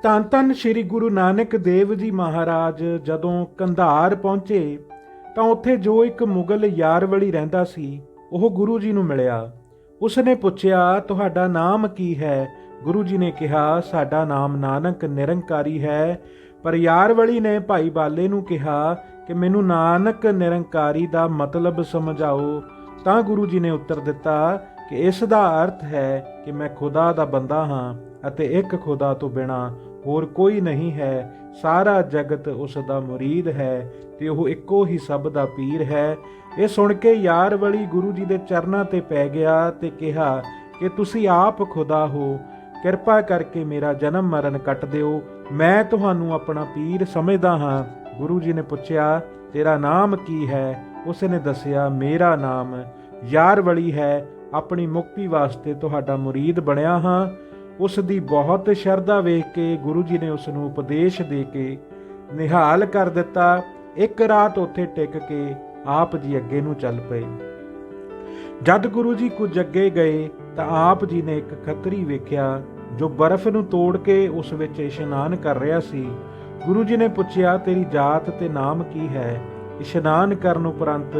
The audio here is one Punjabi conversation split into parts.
ਧੰਨ ਧੰਨ ਸ਼੍ਰੀ ਗੁਰੂ ਨਾਨਕ ਦੇਵ ਜੀ ਮਹਾਰਾਜ ਜਦੋਂ ਕੰਧਾਰ ਪਹੁੰਚੇ ਤਾਂ ਉੱਥੇ ਜੋ ਇੱਕ ਮੁਗਲ ਯਾਰਵਲੀ ਰਹਿੰਦਾ ਸੀ ਉਹ ਗੁਰੂ ਜੀ ਨੂੰ ਮਿਲਿਆ। ਉਸਨੇ ਪੁੱਛਿਆ, ਤੁਹਾਡਾ ਨਾਮ ਕੀ ਹੈ? ਗੁਰੂ ਜੀ ਨੇ ਕਿਹਾ, ਸਾਡਾ ਨਾਮ ਨਾਨਕ ਨਿਰੰਕਾਰੀ ਹੈ। ਪਰ ਯਾਰਵਲੀ ਨੇ ਭਾਈ ਬਾਲੇ ਨੂੰ ਕਿਹਾ ਕਿ ਮੈਨੂੰ ਨਾਨਕ ਨਿਰੰਕਾਰੀ ਦਾ ਮਤਲਬ ਸਮਝਾਓ। ਤਾਂ ਗੁਰੂ ਜੀ ਨੇ ਉੱਤਰ ਦਿੱਤਾ ਕਿ ਇਸ ਦਾ ਅਰਥ ਹੈ ਕਿ ਮੈਂ ਖੁਦਾ ਦਾ ਬੰਦਾ ਹਾਂ ਅਤੇ ਇੱਕ ਖੁਦਾ ਤੋਂ ਬਿਨਾਂ ਹੋਰ ਕੋਈ ਨਹੀਂ ਹੈ। ਸਾਰਾ ਜਗਤ ਉਸ ਦਾ ਮੁਰੀਦ ਹੈ ਤੇ ਉਹ ਇੱਕੋ ਹੀ ਸਭ ਦਾ ਪੀਰ ਹੈ। ਇਹ ਸੁਣ ਕੇ ਯਾਰਵਲੀ ਗੁਰੂ ਜੀ ਦੇ ਚਰਨਾਂ ਤੇ ਪੈ ਗਿਆ ਤੇ ਕਿਹਾ ਕਿ ਤੁਸੀਂ ਆਪ ਖੁਦਾ ਹੋ, ਕਿਰਪਾ ਕਰਕੇ ਮੇਰਾ ਜਨਮ ਮਰਨ ਕੱਟ ਦਿਓ, ਮੈਂ ਤੁਹਾਨੂੰ ਆਪਣਾ ਪੀਰ ਸਮਝਦਾ ਹਾਂ। ਗੁਰੂ ਜੀ ਨੇ ਪੁੱਛਿਆ, ਤੇਰਾ ਨਾਮ ਕੀ ਹੈ? ਉਸ ਨੇ ਦੱਸਿਆ, ਮੇਰਾ ਨਾਮ ਯਾਰਵਲੀ ਹੈ, ਆਪਣੀ ਮੁਕਤੀ ਵਾਸਤੇ ਤੁਹਾਡਾ ਮੁਰੀਦ ਬਣਿਆ ਹਾਂ। ਉਸ ਦੀ ਬਹੁਤ ਸ਼ਰਧਾ ਵੇਖ ਕੇ ਗੁਰੂ ਜੀ ਨੇ ਉਸ ਨੂੰ ਉਪਦੇਸ਼ ਦੇ ਕੇ ਨਿਹਾਲ ਕਰ ਦਿੱਤਾ। ਇੱਕ ਰਾਤ ਉੱਥੇ ਟਿਕ ਕੇ ਆਪ ਜੀ ਅੱਗੇ ਨੂੰ ਚੱਲ ਪਏ। ਜਦ ਗੁਰੂ ਜੀ ਕੁਝ ਅੱਗੇ ਗਏ ਤਾਂ ਆਪ ਜੀ ਨੇ ਇੱਕ ਖੱਤਰੀ ਵੇਖਿਆ ਜੋ ਬਰਫ਼ ਨੂੰ ਤੋੜ ਕੇ ਉਸ ਵਿੱਚ ਇਸ਼ਨਾਨ ਕਰ ਰਿਹਾ ਸੀ। ਗੁਰੂ ਜੀ ਨੇ ਪੁੱਛਿਆ, ਤੇਰੀ ਜਾਤ ਤੇ ਨਾਮ ਕੀ ਹੈ? ਇਸ਼ਨਾਨ ਕਰਨ ਉਪਰੰਤ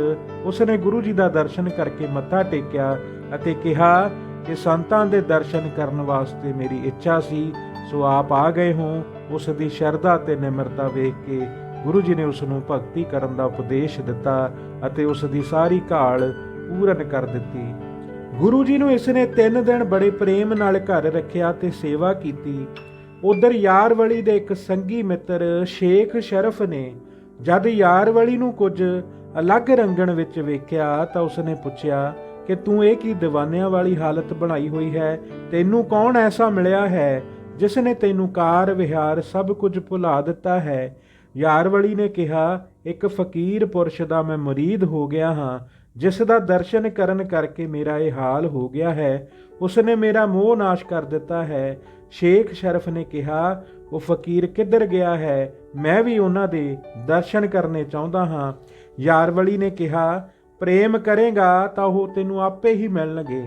ਉਸ ਨੇ ਗੁਰੂ ਜੀ ਦਾ ਦਰਸ਼ਨ ਕਰਕੇ ਮੱਥਾ ਟੇਕਿਆ ਅਤੇ ਕਿਹਾ ਕਿ ਸੰਤਾਂ ਦੇ ਦਰਸ਼ਨ ਕਰਨ ਵਾਸਤੇ ਮੇਰੀ ਇੱਛਾ ਸੀ, ਸੋ ਆਪ ਆ ਗਏ ਹੋ। ਉਸ ਦੀ ਸ਼ਰਧਾ ਤੇ ਨਿਮਰਤਾ ਵੇਖ ਕੇ ਗੁਰੂ ਜੀ ਨੇ ਉਸ ਨੂੰ ਭਗਤੀ ਕਰਨ ਦਾ ਉਪਦੇਸ਼ ਦਿੱਤਾ ਅਤੇ ਉਸ ਦੀ ਸਾਰੀ ਘਾਲ ਪੂਰਨ ਕਰ ਦਿੱਤੀ। ਗੁਰੂ ਜੀ ਨੂੰ ਇਸ ਨੇ 3 ਦਿਨ ਬੜੇ ਪ੍ਰੇਮ ਨਾਲ ਘਰ ਰੱਖਿਆ ਤੇ ਸੇਵਾ ਕੀਤੀ। ਉਧਰ ਯਾਰਵਲੀ ਦੇ ਇੱਕ ਸੰਗੀ ਮਿੱਤਰ ਸ਼ੇਖ ਸ਼ਰਫ ਨੇ ਜਦ ਯਾਰਵਲੀ ਨੂੰ ਕੁਝ ਅਲੱਗ ਰੰਗਣ ਵਿੱਚ ਵੇਖਿਆ ਤਾਂ ਉਸਨੇ ਪੁੱਛਿਆ ਕਿ ਤੂੰ ਇਹ ਕੀ ਦੀਵਾਨਿਆਂ ਵਾਲੀ ਹਾਲਤ ਬਣਾਈ ਹੋਈ ਹੈ? ਤੈਨੂੰ ਕੌਣ ਐਸਾ ਮਿਲਿਆ ਹੈ ਜਿਸ ਨੇ ਤੈਨੂੰ ਕਾਰ ਵਿਹਾਰ ਸਭ ਕੁਝ ਭੁਲਾ ਦਿੱਤਾ ਹੈ? ਯਾਰਵਲੀ ਨੇ ਕਿਹਾ, ਇੱਕ ਫਕੀਰ ਪੁਰਸ਼ ਦਾ ਮੈਂ ਮੁਰੀਦ ਹੋ ਗਿਆ ਹਾਂ, ਜਿਸ ਦਾ ਦਰਸ਼ਨ ਕਰਨ ਕਰਕੇ ਮੇਰਾ ਇਹ ਹਾਲ ਹੋ ਗਿਆ ਹੈ। ਉਸਨੇ ਮੇਰਾ ਮੋਹ ਨਾਸ਼ ਕਰ ਦਿੱਤਾ ਹੈ। ਸ਼ੇਖ ਸ਼ਰਫ ਨੇ ਕਿਹਾ, ਉਹ ਫਕੀਰ ਕਿੱਧਰ ਗਿਆ ਹੈ? ਮੈਂ ਵੀ ਉਹਨਾਂ ਦੇ ਦਰਸ਼ਨ ਕਰਨੇ ਚਾਹੁੰਦਾ ਹਾਂ। ਯਾਰਵਲੀ ਨੇ ਕਿਹਾ, ਪ੍ਰੇਮ ਕਰੇਗਾ ਤਾਂ ਉਹ ਤੈਨੂੰ ਆਪੇ ਹੀ ਮਿਲਣਗੇ।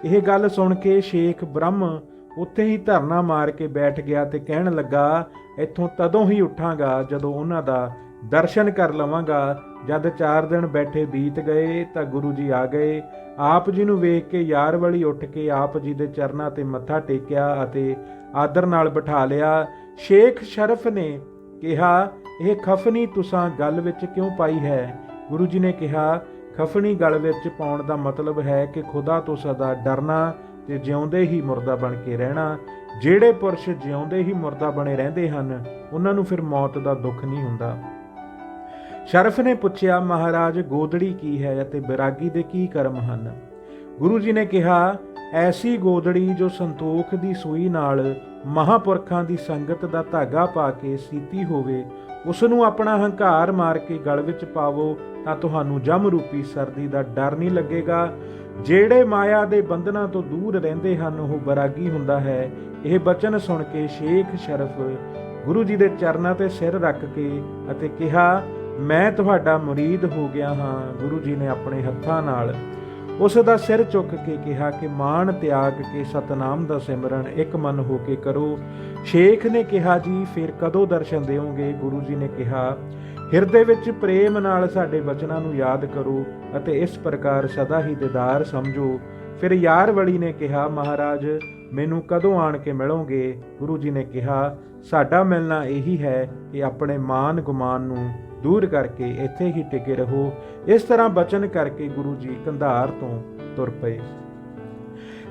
ਇਹ ਗੱਲ ਸੁਣ ਕੇ ਸ਼ੇਖ ਬ੍ਰਹਮ ਉੱਥੇ ਹੀ ਧਰਨਾ ਮਾਰ ਕੇ ਬੈਠ ਗਿਆ ਤੇ ਕਹਿਣ ਲੱਗਾ, ਇੱਥੋਂ ਤਦੋਂ ਹੀ ਉੱਠਾਂਗਾ ਜਦੋਂ ਉਹਨਾਂ ਦਾ ਦਰਸ਼ਨ ਕਰ ਲਵਾਂਗਾ। ਜਦ 4 ਦਿਨ ਬੈਠੇ ਬੀਤ ਗਏ ਤਾਂ ਗੁਰੂ ਜੀ ਆ ਗਏ। ਆਪ ਜੀ ਨੂੰ ਵੇਖ ਕੇ ਯਾਰਵਲੀ ਉੱਠ ਕੇ ਆਪ ਜੀ ਦੇ ਚਰਨਾਂ ਤੇ ਮੱਥਾ ਟੇਕਿਆ ਅਤੇ ਆਦਰ ਨਾਲ ਬਿਠਾ ਲਿਆ। ਸ਼ੇਖ ਸ਼ਰਫ ਨੇ ਕਿਹਾ, ਇਹ ਖਫਨੀ ਤੁਸਾਂ ਗਲ ਵਿੱਚ ਕਿਉਂ ਪਾਈ ਹੈ? ਗੁਰੂ ਜੀ ਨੇ ਕਿਹਾ, ਖਫਣੀ ਗਲ ਵਿੱਚ ਪਾਉਣ ਦਾ ਮਤਲਬ ਹੈ ਕਿ ਖੁਦਾ ਤੋਂ ਸਦਾ ਡਰਨਾ ਤੇ ਜਿਉਂਦੇ ਹੀ ਮੁਰਦਾ ਬਣ ਕੇ ਰਹਿਣਾ। ਜਿਹੜੇ ਪੁਰਸ਼ ਜਿਉਂਦੇ ਹੀ ਮੁਰਦਾ ਬਣੇ ਰਹਿੰਦੇ ਹਨ ਉਹਨਾਂ ਨੂੰ ਫਿਰ ਮੌਤ ਦਾ ਦੁੱਖ ਨਹੀਂ ਹੁੰਦਾ। ਸ਼ਰਫ ਨੇ ਪੁੱਛਿਆ, ਮਹਾਰਾਜ ਗੋਦੜੀ ਕੀ ਹੈ ਅਤੇ ਬੈਰਾਗੀ ਦੇ ਕੀ ਕਰਮ ਹਨ? ਗੁਰੂ ਜੀ ਨੇ ਕਿਹਾ, ਐਸੀ ਗੋਦੜੀ ਜੋ ਸੰਤੋਖ ਦੀ ਸੂਈ ਨਾਲ ਮਹਾਂਪੁਰਖਾਂ ਦੀ ਸੰਗਤ ਦਾ ਧਾਗਾ ਪਾ ਕੇ ਸੀਤੀ ਹੋਵੇ, ਉਸ ਨੂੰ ਆਪਣਾ ਹੰਕਾਰ ਮਾਰ ਕੇ ਗਲ ਵਿੱਚ ਪਾਵੋ ਤਾਂ ਤੁਹਾਨੂੰ ਜਮ ਰੂਪੀ ਸਰਦੀ ਦਾ ਡਰ ਨਹੀਂ ਲੱਗੇਗਾ। ਜਿਹੜੇ ਮਾਇਆ ਦੇ ਬੰਧਨਾਂ ਤੋਂ ਦੂਰ ਰਹਿੰਦੇ ਹਨ ਉਹ ਬੈਰਾਗੀ ਹੁੰਦਾ ਹੈ। ਇਹ ਬਚਨ ਸੁਣ ਕੇ ਸ਼ੇਖ ਸ਼ਰਫ ਗੁਰੂ ਜੀ ਦੇ ਚਰਨਾਂ ਤੇ ਸਿਰ ਰੱਖ ਕੇ ਅਤੇ ਕਿਹਾ, ਮੈਂ ਤੁਹਾਡਾ ਮੁਰੀਦ ਹੋ ਗਿਆ ਹਾਂ। ਗੁਰੂ ਜੀ ਨੇ ਆਪਣੇ ਹੱਥਾਂ ਨਾਲ ਉਸ ਦਾ ਸਿਰ ਚੁੱਕ ਕੇ ਕਿਹਾ ਕਿ ਮਾਣ ਤਿਆਗ ਕੇ ਸਤਨਾਮ ਦਾ ਸਿਮਰਨ ਇੱਕ ਮਨ ਹੋ ਕੇ ਕਰੋ। ਸ਼ੇਖ ਨੇ ਕਿਹਾ, ਜੀ ਫਿਰ ਕਦੋਂ ਦਰਸ਼ਨ ਦਿਓਗੇ? ਗੁਰੂ ਜੀ ਨੇ ਕਿਹਾ, ਹਿਰਦੇ ਵਿੱਚ ਪ੍ਰੇਮ ਨਾਲ ਸਾਡੇ ਬਚਨਾਂ ਨੂੰ ਯਾਦ ਕਰੋ ਅਤੇ ਇਸ ਪ੍ਰਕਾਰ ਸਦਾ ਹੀ ਦੀਦਾਰ ਸਮਝੋ। ਫਿਰ ਯਾਰਵਲੀ ਨੇ ਕਿਹਾ, ਮਹਾਰਾਜ ਮੈਨੂੰ ਕਦੋਂ ਆਣ ਕੇ ਮਿਲੋਗੇ? ਗੁਰੂ ਜੀ ਨੇ ਕਿਹਾ, ਸਾਡਾ ਮਿਲਣਾ ਇਹੀ ਹੈ ਕਿ ਆਪਣੇ ਮਾਨ ਗੁਮਾਨ ਨੂੰ ਦੂਰ ਕਰਕੇ ਇੱਥੇ ਹੀ ਟਿਕੇ ਰਹੋ। ਇਸ ਤਰ੍ਹਾਂ ਬਚਨ ਕਰਕੇ ਗੁਰੂ ਜੀ ਕੰਧਾਰ ਤੋਂ ਤੁਰ ਪਏ।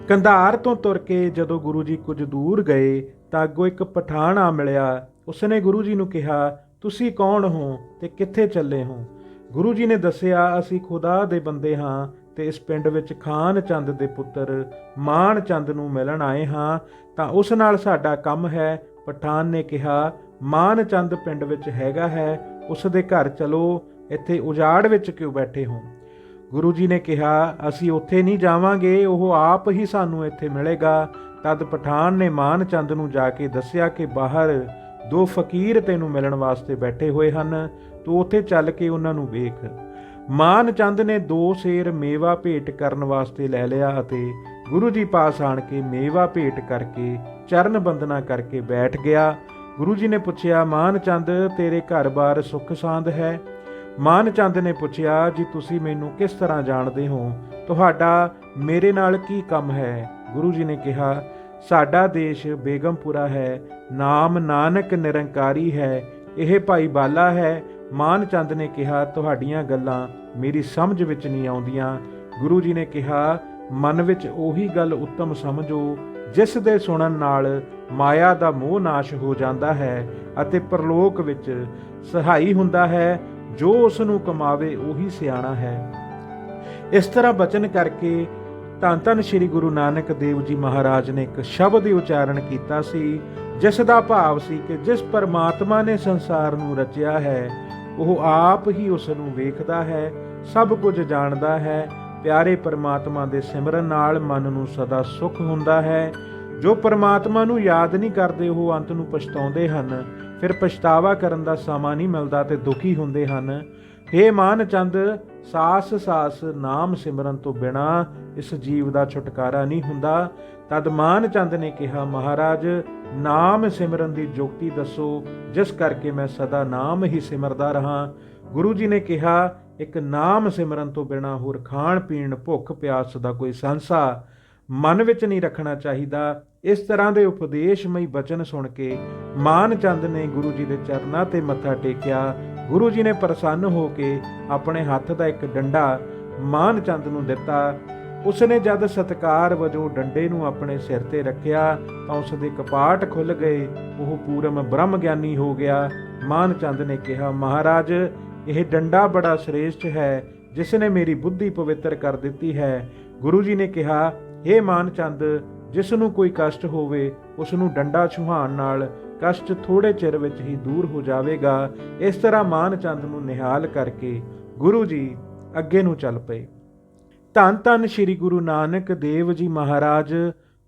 ਕੰਧਾਰ ਤੋਂ ਤੁਰ ਕੇ ਜਦੋਂ ਗੁਰੂ ਜੀ ਕੁਝ ਦੂਰ ਗਏ ਤਾਂ ਅੱਗੋਂ ਇੱਕ ਪਠਾਨ ਆ ਮਿਲਿਆ। ਉਸਨੇ ਗੁਰੂ ਜੀ ਨੂੰ ਕਿਹਾ, ਤੁਸੀਂ ਕੌਣ ਹੋ ਤੇ ਕਿੱਥੇ ਚੱਲੇ ਹੋ? ਗੁਰੂ ਜੀ ਨੇ ਦੱਸਿਆ, ਅਸੀਂ ਖੁਦਾ ਦੇ ਬੰਦੇ ਹਾਂ ਤੇ ਇਸ ਪਿੰਡ ਵਿੱਚ ਖਾਨ ਚੰਦ ਦੇ ਪੁੱਤਰ ਮਾਨ ਚੰਦ ਨੂੰ ਮਿਲਣ ਆਏ ਹਾਂ, ਤਾਂ ਉਸ ਨਾਲ ਸਾਡਾ ਕੰਮ ਹੈ। ਪਠਾਨ ਨੇ ਕਿਹਾ, ਮਾਨ ਚੰਦ ਪਿੰਡ ਵਿੱਚ ਹੈਗਾ ਹੈ, ਉਸ ਦੇ ਘਰ ਚਲੋ, ਇੱਥੇ ਉਜਾੜ ਵਿੱਚ ਕਿਉਂ ਬੈਠੇ ਹੋ? ਗੁਰੂ ਜੀ ਨੇ ਕਿਹਾ, ਅਸੀਂ ਉੱਥੇ ਨਹੀਂ ਜਾਵਾਂਗੇ, ਉਹ ਆਪ ਹੀ ਸਾਨੂੰ ਇੱਥੇ ਮਿਲੇਗਾ। ਤਦ ਪਠਾਨ ਨੇ ਮਾਨ ਚੰਦ ਨੂੰ ਜਾ ਕੇ ਦੱਸਿਆ ਕਿ ਬਾਹਰ 2 ਫਕੀਰ ਤੈਨੂੰ ਮਿਲਣ ਵਾਸਤੇ ਬੈਠੇ ਹੋਏ ਹਨ, ਤੂੰ ਉੱਥੇ ਚੱਲ ਕੇ ਉਹਨਾਂ ਨੂੰ ਵੇਖ। ਮਾਨ ਚੰਦ ਨੇ 2 ਸੇਰ ਮੇਵਾ ਭੇਟ ਕਰਨ ਵਾਸਤੇ ਲੈ ਲਿਆ ਅਤੇ ਗੁਰੂ ਜੀ ਪਾਸ ਆਣ ਕੇ ਮੇਵਾ ਭੇਟ ਕਰਕੇ ਚਰਨ ਬੰਦਨਾ ਕਰਕੇ ਬੈਠ ਗਿਆ। ਗੁਰੂ ਜੀ ਨੇ ਪੁੱਛਿਆ, ਮਾਨ ਚੰਦ ਤੇਰੇ ਘਰ-ਬਾਰ ਸੁੱਖ ਸਾਂਦ ਹੈ? ਮਾਨ ਚੰਦ ਨੇ ਪੁੱਛਿਆ, ਜੀ ਤੁਸੀਂ ਮੈਨੂੰ ਕਿਸ ਤਰ੍ਹਾਂ ਜਾਣਦੇ ਹੋ? ਤੁਹਾਡਾ ਮੇਰੇ ਨਾਲ ਕੀ ਕੰਮ ਹੈ? ਗੁਰੂ ਜੀ ਨੇ ਕਿਹਾ, ਸਾਡਾ ਦੇਸ਼ ਬੇਗਮਪੁਰਾ ਹੈ, ਨਾਮ ਨਾਨਕ ਨਿਰੰਕਾਰੀ ਹੈ, ਇਹ ਭਾਈ ਬਾਲਾ ਹੈ। ਮਾਨ ਚੰਦ ਨੇ ਕਿਹਾ, ਤੁਹਾਡੀਆਂ ਗੱਲਾਂ ਮੇਰੀ ਸਮਝ ਵਿੱਚ ਨਹੀਂ ਆਉਂਦੀਆਂ। ਗੁਰੂ ਜੀ ਨੇ ਕਿਹਾ, ਮਨ ਵਿੱਚ ਉਹੀ ਗੱਲ ਉੱਤਮ ਸਮਝੋ ਜਿਸ ਦੇ ਸੁਣਨ ਨਾਲ ਮਾਇਆ ਦਾ ਮੋਹ ਨਾਸ਼ ਹੋ ਜਾਂਦਾ ਹੈ ਅਤੇ ਪਰਲੋਕ ਵਿੱਚ ਸਹਾਈ ਹੁੰਦਾ ਹੈ। ਜੋ ਉਸ ਨੂੰ ਕਮਾਵੇ ਉਹੀ ਸਿਆਣਾ ਹੈ। ਇਸ ਤਰ੍ਹਾਂ ਬਚਨ ਕਰਕੇ ਧੰਨ ਧੰਨ ਸ੍ਰੀ ਗੁਰੂ ਨਾਨਕ ਦੇਵ ਜੀ ਮਹਾਰਾਜ ਨੇ ਇੱਕ ਸ਼ਬਦ ਦੀ ਉਚਾਰਨ ਕੀਤਾ ਸੀ, ਜਿਸ ਦਾ ਭਾਵ ਸੀ ਕਿ ਜਿਸ ਪਰਮਾਤਮਾ ਨੇ ਸੰਸਾਰ ਨੂੰ ਰਚਿਆ ਹੈ ਉਹ ਆਪ ਹੀ ਉਸ ਨੂੰ ਵੇਖਦਾ ਹੈ, ਸਭ ਕੁਝ ਜਾਣਦਾ ਹੈ। ਪਿਆਰੇ ਪਰਮਾਤਮਾ ਦੇ ਸਿਮਰਨ ਨਾਲ ਮਨ ਨੂੰ ਸਦਾ ਸੁੱਖ ਹੁੰਦਾ ਹੈ। ਜੋ ਪਰਮਾਤਮਾ ਨੂੰ ਯਾਦ ਨਹੀਂ ਕਰਦੇ ਉਹ ਅੰਤ ਨੂੰ ਪਛਤਾਉਂਦੇ ਹਨ, ਫਿਰ ਪਛਤਾਵਾ ਕਰਨ ਦਾ ਸਮਾਂ ਨਹੀਂ ਮਿਲਦਾ ਤੇ ਦੁਖੀ ਹੁੰਦੇ ਹਨ। ਹੇ ਮਾਨ ਚੰਦ, ਸਾਸ ਸਾਸ ਨਾਮ ਸਿਮਰਨ ਤੋਂ ਬਿਨਾਂ ਇਸ ਜੀਵ ਦਾ ਛੁਟਕਾਰਾ ਨਹੀਂ ਹੁੰਦਾ। ਤਦ ਮਾਨ ਚੰਦ ਨੇ ਕਿਹਾ, ਮਹਾਰਾਜ ਨਾਮ ਸਿਮਰਨ ਦੀ ਜੁਗਤੀ ਦੱਸੋ ਜਿਸ ਕਰਕੇ ਮੈਂ ਸਦਾ ਨਾਮ ਹੀ ਸਿਮਰਦਾ ਰਹਾ। ਗੁਰੂ ਜੀ ਨੇ ਕਿਹਾ, ਇੱਕ ਨਾਮ ਸਿਮਰਨ ਤੋਂ ਬਿਨਾਂ ਹੋਰ ਖਾਣ ਪੀਣ ਭੁੱਖ ਪਿਆਸ ਦਾ ਕੋਈ ਸੰਸਾ ਮਨ ਵਿੱਚ ਨਹੀਂ ਰੱਖਣਾ ਚਾਹੀਦਾ। ਇਸ ਤਰ੍ਹਾਂ ਦੇ ਉਪਦੇਸ਼ਮਈ ਬਚਨ ਸੁਣ ਕੇ ਮਾਨ ਚੰਦ ਨੇ ਗੁਰੂ ਜੀ ਦੇ ਚਰਨਾਂ ਤੇ ਮੱਥਾ ਟੇਕਿਆ। ਗੁਰੂ ਜੀ ਨੇ ਪ੍ਰਸੰਨ ਹੋ ਕੇ ਆਪਣੇ ਹੱਥ ਦਾ ਇੱਕ ਡੰਡਾ ਮਾਨ ਚੰਦ ਨੂੰ ਦਿੱਤਾ। ਉਸਨੇ ਜਦ ਸਤਿਕਾਰ ਵਜੋਂ ਡੰਡੇ ਨੂੰ ਆਪਣੇ ਸਿਰ ਤੇ ਰੱਖਿਆ ਤਾਂ ਉਸ ਦੇ ਕਪਾਟ ਖੁੱਲ ਗਏ, ਉਹ ਪੂਰਮ ਬ੍ਰਹਮ ਗਿਆਨੀ ਹੋ ਗਿਆ। ਮਾਨ ਚੰਦ ਨੇ ਕਿਹਾ, ਮਹਾਰਾਜ ਇਹ ਡੰਡਾ ਬੜਾ ਸ੍ਰੇਸ਼ਟ ਹੈ, ਜਿਸ ਨੇ ਮੇਰੀ ਬੁੱਧੀ ਪਵਿੱਤਰ ਕਰ ਦਿੱਤੀ ਹੈ। ਗੁਰੂ ਜੀ ਨੇ ਕਿਹਾ, ਹੇ ਮਾਨ ਚੰਦ, ਜਿਸ ਨੂੰ ਕੋਈ ਕਸ਼ਟ ਹੋਵੇ ਉਸ ਨੂੰ ਡੰਡਾ ਛੁਹਾਉਣ ਨਾਲ ਕਸ਼ਟ ਥੋੜੇ ਚਿਰ ਵਿੱਚ ਹੀ ਦੂਰ ਹੋ ਜਾਵੇਗਾ। ਇਸ ਤਰ੍ਹਾਂ ਮਾਨ ਚੰਦ ਨੂੰ ਨਿਹਾਲ ਕਰਕੇ ਗੁਰੂ ਜੀ ਅੱਗੇ ਨੂੰ ਚੱਲ ਪਏ। ਧੰਨ ਧੰਨ ਸ੍ਰੀ ਗੁਰੂ ਨਾਨਕ ਦੇਵ ਜੀ ਮਹਾਰਾਜ।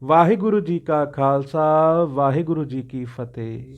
ਵਾਹਿਗੁਰੂ ਜੀ ਕਾ ਖਾਲਸਾ, ਵਾਹਿਗੁਰੂ ਜੀ ਕੀ ਫਤਿਹ।